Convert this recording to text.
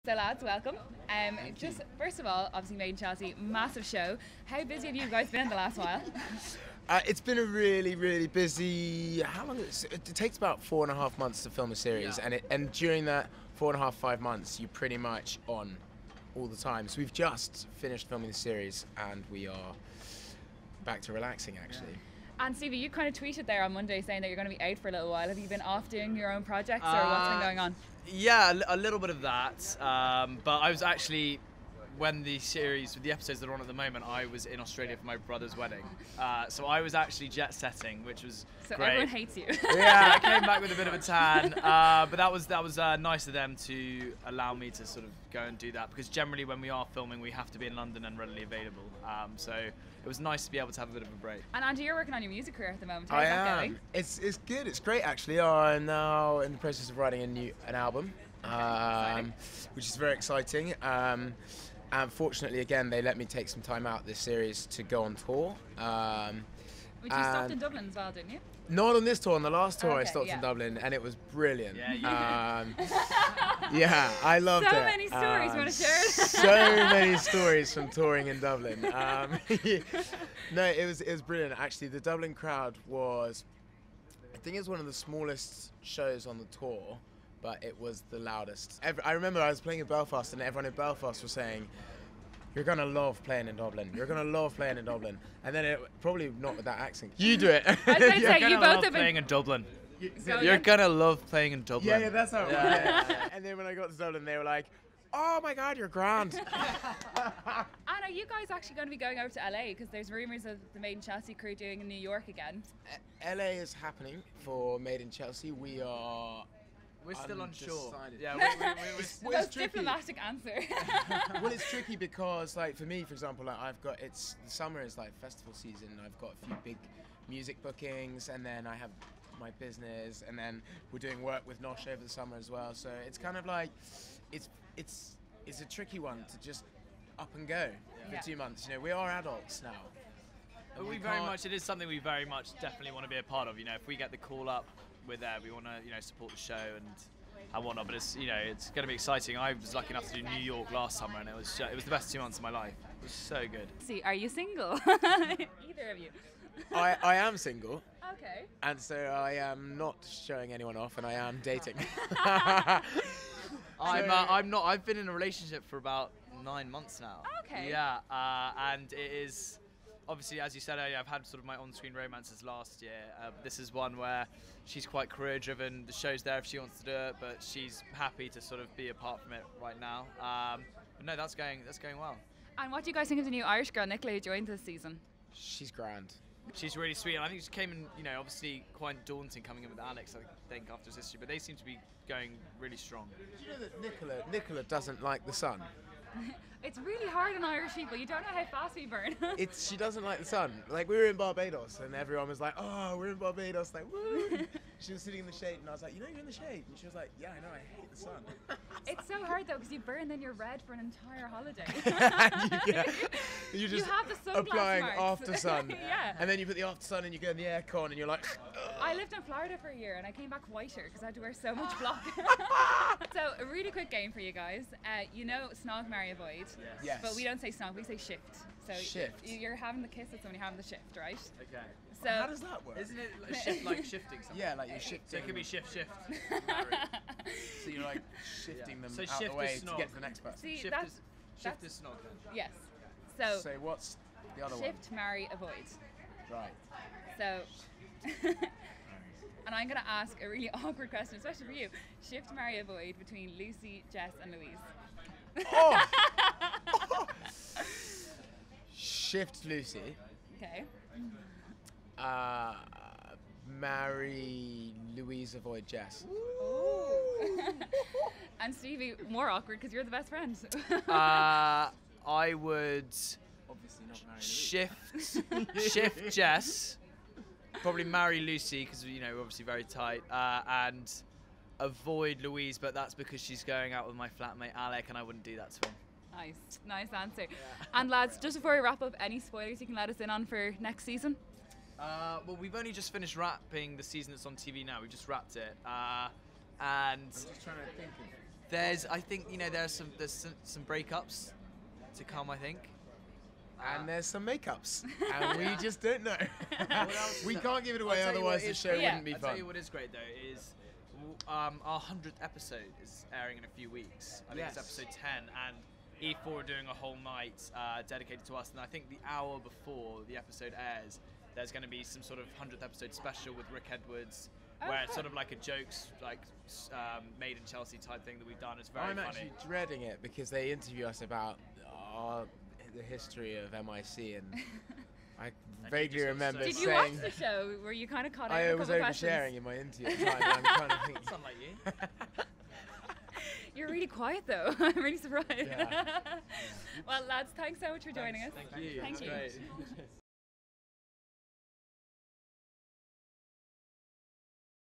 So lads, welcome. Just first of all, obviously Made in Chelsea, massive show. How busy have you guys been in the last while? It's been a really busy. How long? It takes about 4.5 months to film a series, and during that 4.5, 5 months, you're pretty much on all the time. So we've just finished filming the series, and we are back to relaxing actually. And Stevie, you kind of tweeted there on Monday saying that you're going to be out for a little while. Have you been off doing your own projects, or what's been going on? Yeah, a little bit of that. But I was actually, when the episodes that are on at the moment, I was in Australia for my brother's wedding. So I was actually jet setting, which was so great. Everyone hates you. Yeah, I came back with a bit of a tan. But that was nice of them to allow me to sort of go and do that, because generally when we are filming, we have to be in London and readily available. So it was nice to be able to have a bit of a break. And Andy, you're working on your music career at the moment. How's that going? It's good. It's great actually. I'm now in the process of writing an album, which is very exciting. And fortunately, again, they let me take some time out this series to go on tour. Which you stopped in Dublin as well, didn't you? Not on this tour. On the last tour, I Okay, stopped yeah. in Dublin, and it was brilliant. Yeah, yeah, I loved it. So many stories. You want to share? So many stories from touring in Dublin. No, it was brilliant. Actually, the Dublin crowd was, I think it's one of the smallest shows on the tour, but it was the loudest. I remember I was playing in Belfast, and everyone in Belfast was saying, "You're gonna love playing in Dublin. You're gonna love playing in Dublin." And then probably not with that accent. You do it. I was going to say, You're you gonna both love have playing been. in Dublin. Go You're again. gonna love playing in Dublin. Yeah, that's how it was. And then when I got to Dublin, they were like, "Oh my God, you're grand." And are you guys actually going to be going over to LA? Because there's rumours of the Made in Chelsea crew doing in New York again. LA is happening for Made in Chelsea. We're still unsure. undecided. Yeah, It's The most tricky. diplomatic answer. Well, it's tricky because, like, for me, for example, like, the summer is like festival season. I've got a few big music bookings, and then I have my business, and then we're doing work with Nosh over the summer as well. So it's kind of like, it's a tricky one to just up and go Yeah. for 2 months. You know, we are adults now. And It is something we very much definitely want to be a part of. You know, if we get the call up, we're there. We want to, support the show and whatnot. But it's going to be exciting. I was lucky enough to do New York last summer, and it was the best 2 months of my life. It was so good. See, are you single? Either of you. I am single, Okay. and so I am not showing anyone off, and I am dating. I'm not. I've been in a relationship for about 9 months now. Okay. Yeah, and it is obviously, as you said earlier, I've had sort of my on-screen romances last year. This is one where she's quite career-driven. The show's there if she wants to do it, but she's happy to sort of be apart from it right now. But no, that's going well. And what do you guys think of the new Irish girl, Nicola, who joined this season? She's grand. She's really sweet, and I think she came in, obviously quite daunting coming in with Alex, I think, after his history, but they seem to be going really strong. Do you know that Nicola doesn't like the sun? It's really hard on Irish people. You don't know how fast we burn. She doesn't like the sun. Like, we were in Barbados, and everyone was like, "Oh, we're in Barbados!" Like, woo! She was sitting in the shade, and I was like, "You're in the shade," and she was like, "Yeah, I know. I hate the sun." It's so hard though, because you burn, then you're red for an entire holiday. You just You have the sunglass applying marks. after sun. Yeah. And then you put the after sun, and you go in the aircon, and you're like, I lived in Florida for a year, and I came back whiter because I had to wear so much block. So a really quick game for you guys. Snog, marry, avoid. Yes. But we don't say snog, we say shift. So Shift. You're having the kiss at someone, you're having the shift, right? Okay. So How does that work? Isn't it like shifting something? Yeah, like you're shifting. So it could be shift. So you're like shifting them So out shift the way is to snog. get to the next person. See, Shift that's is snog then. yes. So So what's the other shift, marry, avoid. one? Right. So, and I'm going to ask a really awkward question, especially for you. Shift, marry, avoid between Lucy, Jess, and Louise. Oh! Shift Lucy. Okay. Marry Louise, avoid Jess. And Stevie, more awkward because you're the best friend. I would Obviously not marry Louise. shift Jess, probably marry Lucy because we're obviously very tight, and avoid Louise, but that's because she's going out with my flatmate Alec, and I wouldn't do that to him. Nice answer. And lads, just before we wrap up, any spoilers you can let us in on for next season? Well, we've only just finished wrapping the season that's on TV now. We've just wrapped it, and I'm just trying to think of I think, there's some breakups to come, I think. And there's some makeups, and we just don't know. else We is can't give it away, otherwise the show Yeah. wouldn't be I'll fun. tell you what is great though is our 100th episode is airing in a few weeks. I think it's Yes. episode 10, and E4 are doing a whole night dedicated to us. And I think the hour before the episode airs, there's going to be some sort of 100th episode special with Rick Edwards, where it's sort of like a jokes, made in Chelsea type thing that we've done. It's very I'm funny. actually dreading it because they interview us about the history of MIC, and I vaguely just got remember so Did you saying watch the show? Were you kind of caught out I a was couple of questions? oversharing in my interview at the time. And I'm trying to think. Sound like you. You're really quiet though. I'm really surprised. Yeah. Well, lads, thanks so much for joining us. Thank you. Thank That's you. great.